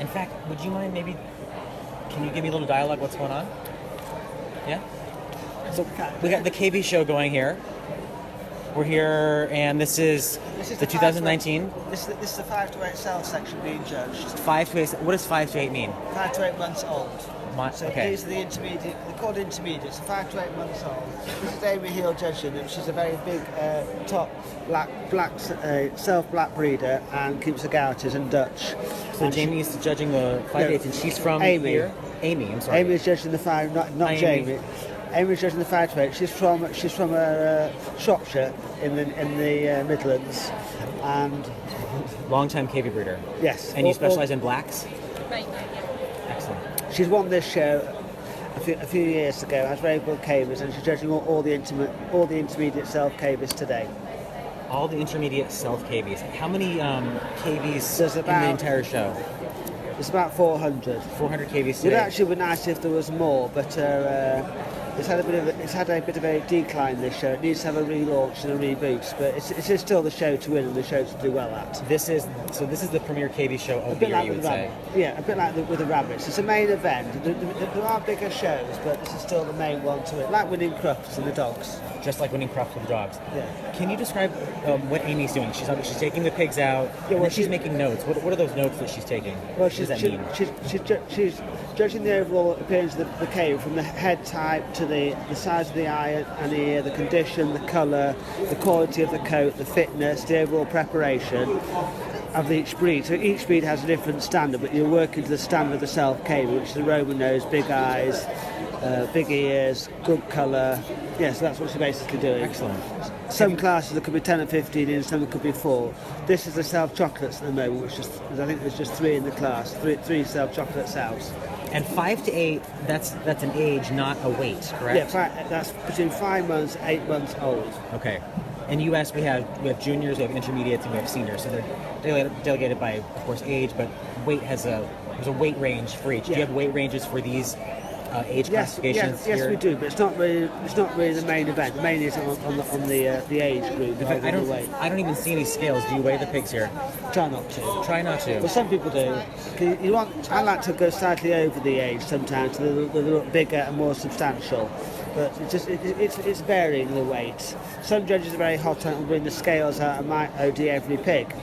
In fact, would you mind maybe, can you give me a little dialogue what's going on? Yeah? So we got the Cavy show going here. We're here, and this is the 2019. This is the 5 to 8 sales section being judged. 5 to 8, what does 5 to 8 mean? 5 to 8 months old. So okay. these are the intermediate, they're called intermediates, 5 to 8 months old. This is Amy Hill judging them. She's a very big top self-black breeder and keeps the Gouties and Dutch. So Jamie is judging the 5 to 8, and she's from Amy. Here? Amy, I'm sorry. Amy is judging the 5, not Jamie. Amy is judging the 5 to 8. She's from Shropshire in the Midlands, and long-time Cavy breeder. Yes. And you specialize in blacks? Right. Excellent. She's won this show a few years ago. Has very good Cavies, and she's judging all the intermediate self Cavies today. All the intermediate self Cavies. How many Cavies in the entire show? It's about 400. 400 Cavies It today. would actually be nice if there was more, but it's had a bit of a decline this show. It needs to have a relaunch and a reboot, but it's still the show to win and the show to do well at. This is the premier Cavy show of the year, you would say. Yeah, a bit like with the rabbits. It's a main event. There are bigger shows, but this is still the main one to it. Like winning Crufts and the dogs. Just like winning Crufts with the dogs. Yeah. Can you describe what Amy's doing? She's taking the pigs out. Yeah, well, she's making notes. What are those notes that she's taking? Well, what does that mean? She's judging the overall appearance of the cave, from the head type to the size of the eye and the ear, the condition, the colour, the quality of the coat, the fitness, the overall preparation of each breed. So each breed has a different standard, but you're working to the standard of the self-cave, which is the Roman nose, big eyes, big ears, good colour. Yes, that's what she's basically doing. Excellent. Some classes there could be 10 or 15 in, some there could be 4. This is the self-chocolates at the moment, which is, I think there's just 3 in the class, three self-chocolate selves. And 5 to 8, that's an age, not a weight, correct? Yeah, that's between 5 months, 8 months old. Okay. In the U.S., we have juniors, we have intermediates, and we have seniors. So they're delegated by, of course, age, but weight there's a weight range for each. Yeah. Do you have weight ranges for these age classifications? Yes, here? we do, but it's not really the main event. The main is on the age group. In fact, I don't even see any scales. Do you weigh the pigs here? Try not to. Try not to. But some people do. I like to go slightly over the age sometimes, so they look bigger and more substantial. But it's varying the weight. Some judges are very hot on it and bring the scales out and might OD every pig.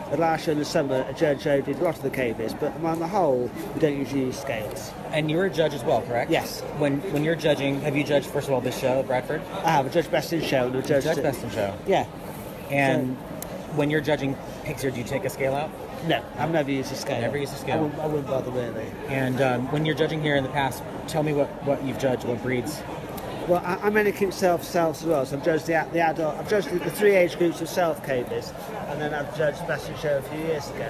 But last year in the summer, a judge OD'd a lot of the cavies, but on the whole, we don't usually use scales. And you're a judge as well, correct? Yes. When you're judging, have you judged, first of all, this show at Bradford? I have a judge best in show and a judge best in show. Yeah. And when you're judging pigs here, do you take a scale out? No, I've never used a scale. Never used a scale. I wouldn't bother really. And when you're judging here in the past, tell me what you've judged, what breeds. Well, I mainly keep selves as well, so I've judged the adult. I've judged the 3 age groups of self cavies, and then I've judged best in show a few years ago.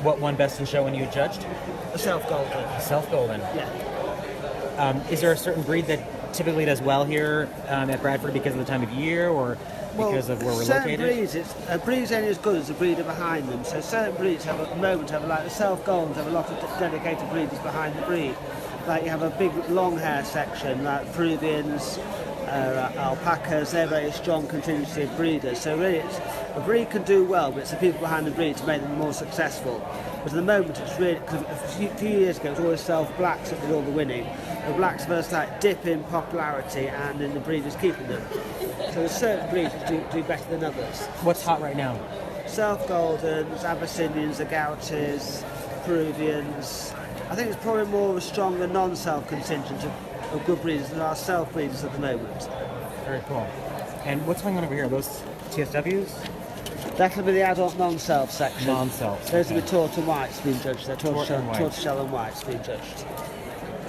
What won best in show when you judged? A self golden. Self golden. Yeah. Is there a certain breed that typically does well here at Bradford because of the time of year, or because of where we're located? A breed's only as good as the breeder behind them. So certain breeds have at the moment like the self goldens have a lot of dedicated breeders behind the breed. Like you have a big long hair section, like Peruvians, alpacas. They're very strong, continuously breeders. So really, a breed can do well, but it's the people behind the breed to make them more successful. But at the moment, it's really, because a few years ago, it was always self-blacks that did all the winning. The blacks first like dip in popularity, and then the breeders keeping them. So there's certain breeds that do better than others. What's hot right now? Self-goldens, Abyssinians, Agoutis, Peruvians. I think it's probably more of a stronger non-self contingent of good breeders than our self breeders at the moment. Very cool. And what's going on over here? Are those TSWs? That'll be the adult non-self section. Non-self. Those okay. are the tort and whites being judged. They're tortoiseshell and white. whites being judged.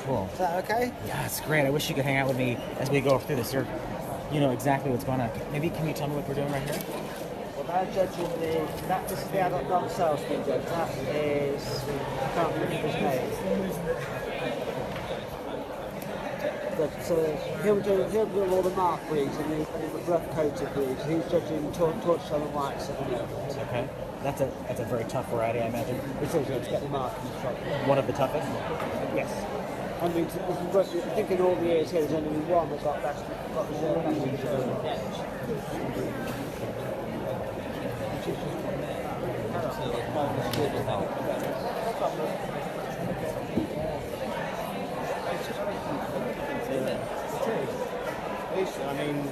Cool. Is that okay? Yeah, it's great. I wish you could hang out with me as we go through this. You know exactly what's going on. Maybe can you tell me what we're doing right here? Well, they're judging this is the adult non-self being judged. That is, I can't remember his name. But he'll do all the mark breeds and the rough coated breeds. He's judging tortoiseshell and whites at the moment. Okay. That's a very tough variety, I imagine. It's also to get the mark in the front. One of the toughest? Yes. I mean, I think in all the years here, there's only been one that got the best in show. I mean,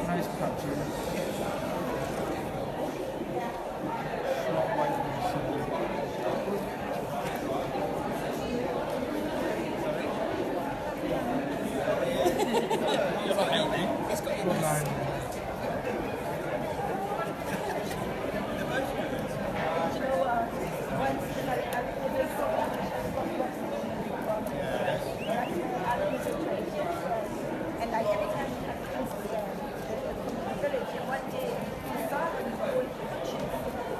Nice capture. And like every time you have to come to the village, and one day you start and you go into the kitchen,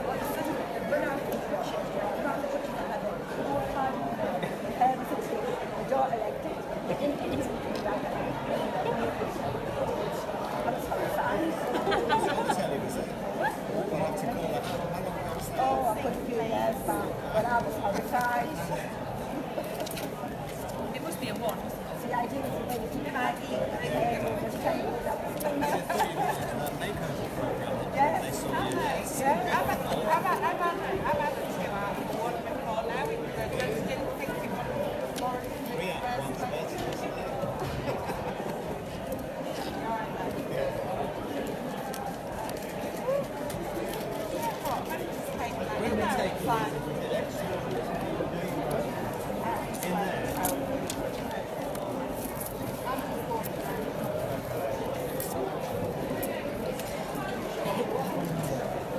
all of a sudden you run out of the kitchen, you run out of the kitchen and have a whole party, the daughter like that. I was horrified. Oh, I put a few years back, but I was horrified. It must be a one. The idea is that if you can't eat, just tell you that. Yes. Yeah. I've had to go out and one before now because I just didn't think it was more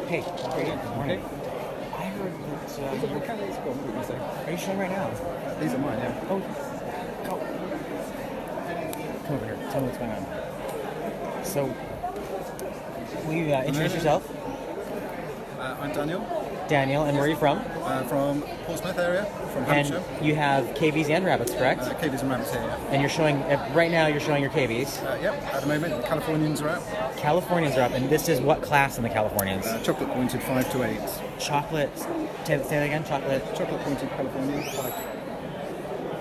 Hey, good morning. I heard that. Your candidates go on, what were you saying? Are you showing right now? These are mine, yeah. Oh, go. Come over here. Tell me what's going on. So, will you introduce yourself? I'm Daniel, Daniel, and where are you from? from Portsmouth area, from And Hampshire. you have cavies and rabbits, correct? Cavies and rabbits here, yeah. And you're showing, right now you're showing your cavies. Yep, at the moment, the Californians are out. Californians are up, and this is what class in the Californians? Chocolate pointed 5 to 8. Chocolate, say that again, chocolate. Chocolate pointed Californians, 5.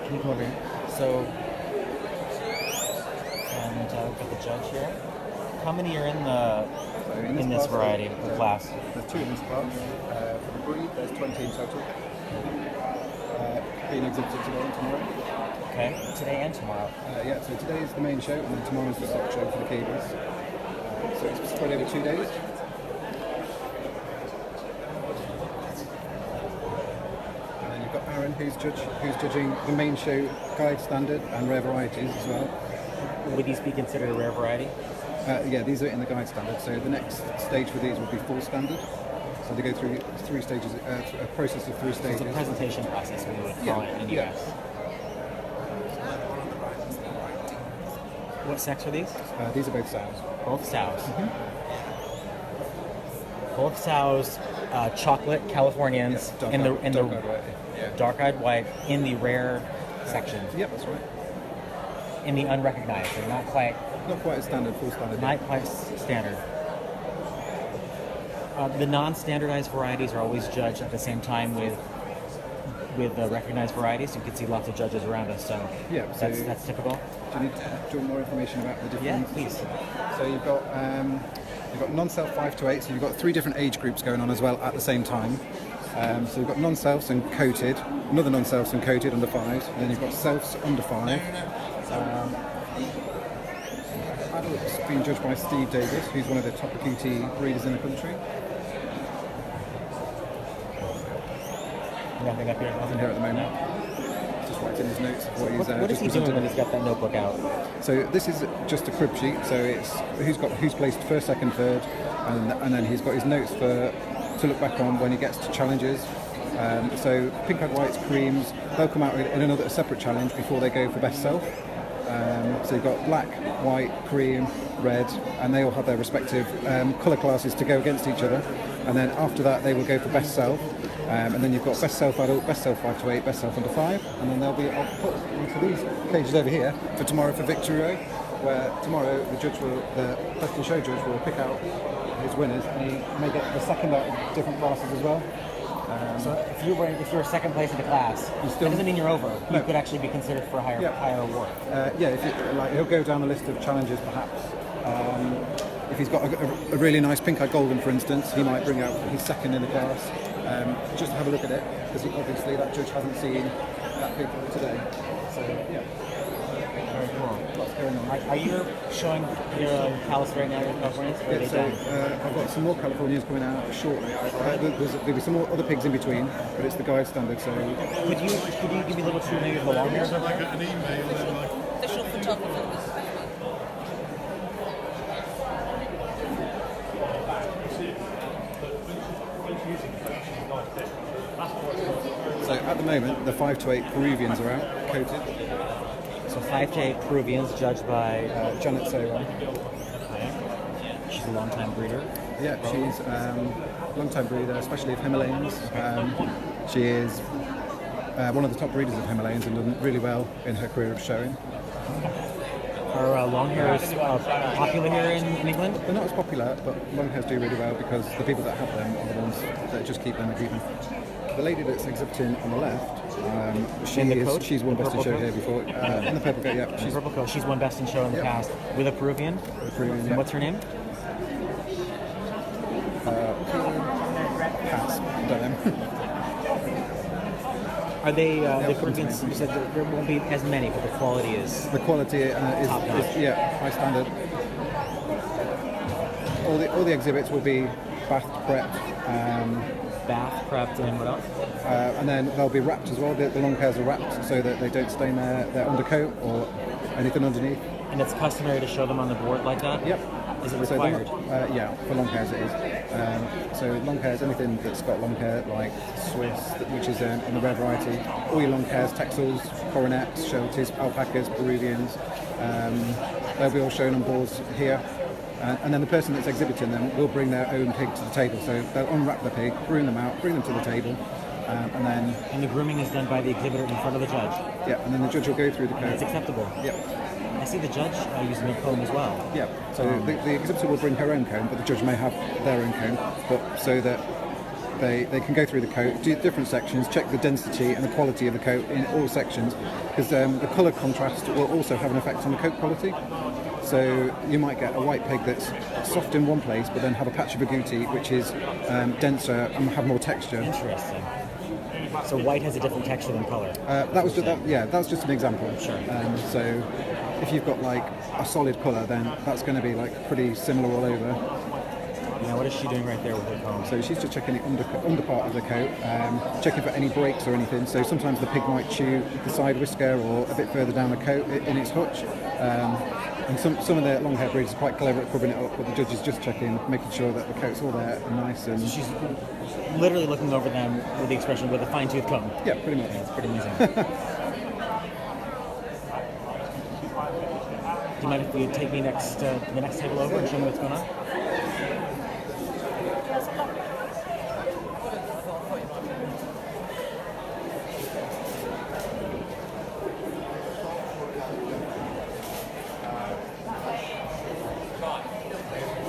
Can you come over here? So, and we've got the judge here. How many are in this variety of class? There's 2 in this class. For the breed, there's 20 in total. Being exhibited today and tomorrow. Okay, today and tomorrow. Yeah, so today is the main show, and then tomorrow is the stock show for the cavies. So it's spread over 2 days. And then you've got Aaron, who's judging the main show guide standard and rare varieties as well. Would these be considered a rare variety? Yeah, these are in the guide standard. So the next stage for these will be full standard. So they go through 3 stages, a process of 3 stages. It's a presentation process, we would call it in the US. What sex are these? These are both sows. Both sows. Both sows, chocolate Californians in the dark-eyed variety. Yeah. dark-eyed white in the rare section. Yep, that's right. In the unrecognized, they're not quite As standard, full standard. standard. The non-standardized varieties are always judged at the same time with the recognized varieties. You can see lots of judges around us, so Yeah, so- that's typical. Do you want more information about the different? Yeah, please. So you've got non-self 5 to 8. So you've got 3 different age groups going on as well at the same time. So you've got non-selfs and coated, another non-selfs and coated under 5, and then you've got selfs under 5. Adults being judged by Steve Davis, who's one of the top QT breeders in the country. Nothing up here. Nothing here at the moment. Just writing his notes. What he's What is just he doing presented. when he's got that notebook out? So this is just a crib sheet. So it's who's placed first, second, third, and then he's got his notes to look back on when he gets to challenges. So pink-eyed whites, creams, they'll come out in a separate challenge before they go for best self. So you've got black, white, cream, red, and they all have their respective colour classes to go against each other. And then after that, they will go for best self. And then you've got best self adult, best self 5 to 8, best self under 5, and then they'll be put into these cages over here for tomorrow for Victory Row. where tomorrow the best in show judge will pick out his winners, and he may get the second out of different classes as well. So if you're second place in the class, that doesn't mean you're over. You could actually be considered for a higher award. He'll go down a list of challenges perhaps. If he's got a really nice pink-eyed golden, for instance, he might bring out his second in the class. Just to have a look at it, because obviously that judge hasn't seen that pig today. So yeah, Very cool. lots going on. Are you showing your palace right now, your Californians? Or are they done? I've got some more Californians coming out shortly. There'll be some more other pigs in between, but it's the guide standard. So Could you give me a little tour maybe of the long hairs over there? Official photographers. So at the moment, the 5 to 8 Peruvians are out, coated. So 5 to 8 Peruvians judged by Janet Sayron. she's a long-time breeder. Yeah, she's a long-time breeder, especially of Himalayans. She is one of the top breeders of Himalayans and done really well in her career of showing. Are long hairs popular here in England? They're not as popular, but long hairs do really well because the people that have them are the ones that just keep them and keep them. The lady that's exhibiting on the left, she's won best in show here before. In the purple coat, yeah. She's purple coat. She's won best in show in the past with a Peruvian. Peruvian, And what's her name? Pass. Don't know. Are they the Peruvians? You said there won't be as many, but the quality is. The quality is high standard. All the exhibits will be bath prepped. Bath prepped and what else? And then they'll be wrapped as well. The long hairs are wrapped so that they don't stain their undercoat or anything underneath. And it's customary to show them on the board like that? Yep. Is it So required? yeah, for long hairs it is. So long hairs, anything that's got long hair, like Swiss, which is in the rare variety, all your long hairs, Texels, Coronets, Shelties, Alpacas, Peruvians, they'll be all shown on boards here. And then the person that's exhibiting them will bring their own pig to the table. So they'll unwrap the pig, groom them out, bring them to the table, and then... And the grooming is done by the exhibitor in front of the judge? Yeah, and then the judge will go through the And it's coat. acceptable? Yep. I see the judge using a comb as well. Yeah, so the exhibitor will bring her own comb, but the judge may have their own comb, but so that they can go through the coat, do different sections, check the density and the quality of the coat in all sections, because the colour contrast will also have an effect on the coat quality. So you might get a white pig that's soft in one place, but then have a patch of agouti which is denser and have more texture. Interesting. So white has a different texture than color. That's just an example. Sure. So if you've got like a solid colour, then that's going to be like pretty similar all over. Now what is she doing right there with her comb? So she's just checking the under part of the coat, checking for any breaks or anything. So sometimes the pig might chew the side whisker or a bit further down the coat in its hutch. And some of the long-haired breeds are quite clever at covering it up, but the judge is just checking, making sure that the coat's all there and nice. And She's literally looking over them with the expression with a fine-tooth comb. yeah, pretty much. Yeah, it's pretty amazing. Do you mind if you take me next to the next table over and show me what's going on?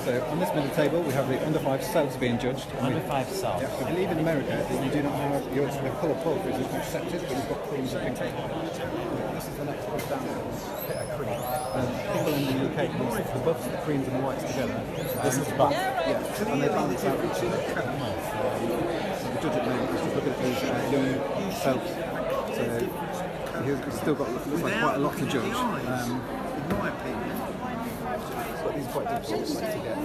So on this middle table, we have the under 5 cells being judged. Under 5 cells. Yeah, I believe in America that you do not have the colour pulp is accepted, but you've got creams of pink. This is the next one down. People in the UK can use the buffs, the creams, and the whites together. This is buff. Yeah, and they balance out each other. So the judge at the moment is just looking at these young cells. So he's still got looks like quite a lot to judge. In my opinion, but these are quite difficult to get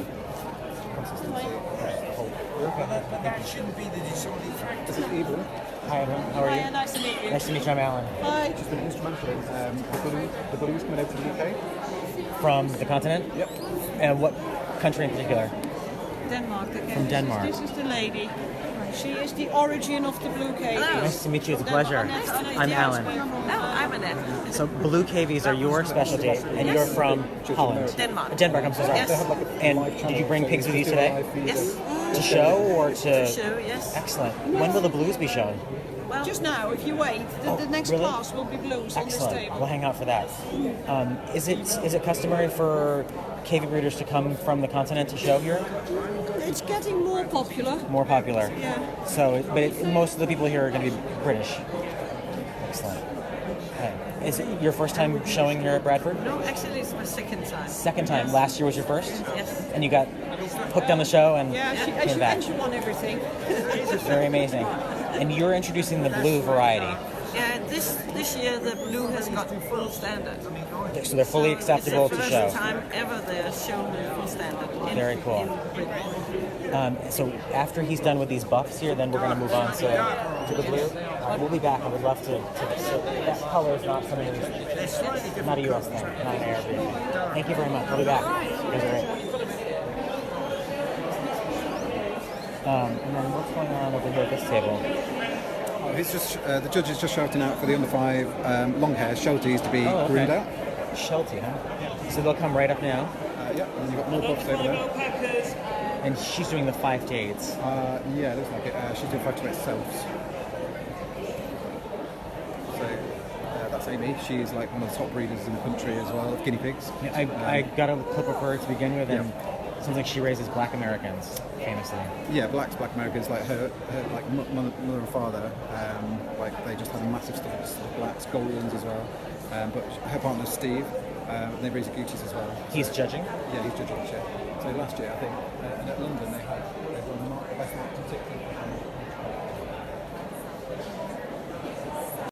consistency across the whole. That shouldn't be the deciding factor. This is Evelyn. Hi, everyone. How are you? Hiya, nice to meet you. Nice to meet you. I'm Alan. Hi. She's been instrumental in the blues coming over to the UK. From the continent? Yep. And what country in particular? Denmark again. From Denmark. This is the lady. She is the origin of the blue cave. Nice to meet you. It's a pleasure. I'm Alan. I'm Annette. So blue cavies are your specialty, and you're from Holland. Denmark. Denmark, I'm so sorry. Yes. And did you bring pigs with you today? Yes. To show or to... Show, yes. Excellent. When will the blues be shown? Just now, if you wait, the next really? class will be blues on this Excellent. table. We'll hang out for that. Is it customary for Cavy breeders to come from the continent to show here? It's getting more popular. More popular. Yeah. So, most of the people here are going to be British. Excellent. Okay. Is it your first time showing here at Bradford? No, actually, it's my second time. Second time. Last year was your first? Yes. And you got hooked on the show and came back. And she won everything. Very amazing. And you're introducing the blue variety. Yeah, this year the blue has gotten full standard. So they're fully acceptable it's to the show. first time ever they're shown in full standard. Very cool. So after he's done with these buffs here, then we're going to move on to the blue. We'll be back. I would love to so that color is not something that's not a U.S. thing, not an Arab thing. Thank you very much. We'll be back. You guys are great. And then what's going on over here at this table? He's just the judge is just shouting out for the under 5 long hair shelties to be groomed out. Sheltie, huh? So they'll come right up now. Yeah, and you've got more buffs over there. And she's doing the 5 to 8s. Yeah, looks like it. She's doing 5 to 8 selves. So that's Amy. She's like one of the top breeders in the country as well of guinea pigs. Yeah, I got a clip of her to begin with, and it seems like she raises black Americans famously. Yeah, black Americans, like her like mother and father, like they just had massive stalls, blacks, Goldens as well. But her partner Steve, they raise Gucci's as well. He's judging? Yeah, he's judging this year. So last year, I think, and at London they won the best marketing ticket.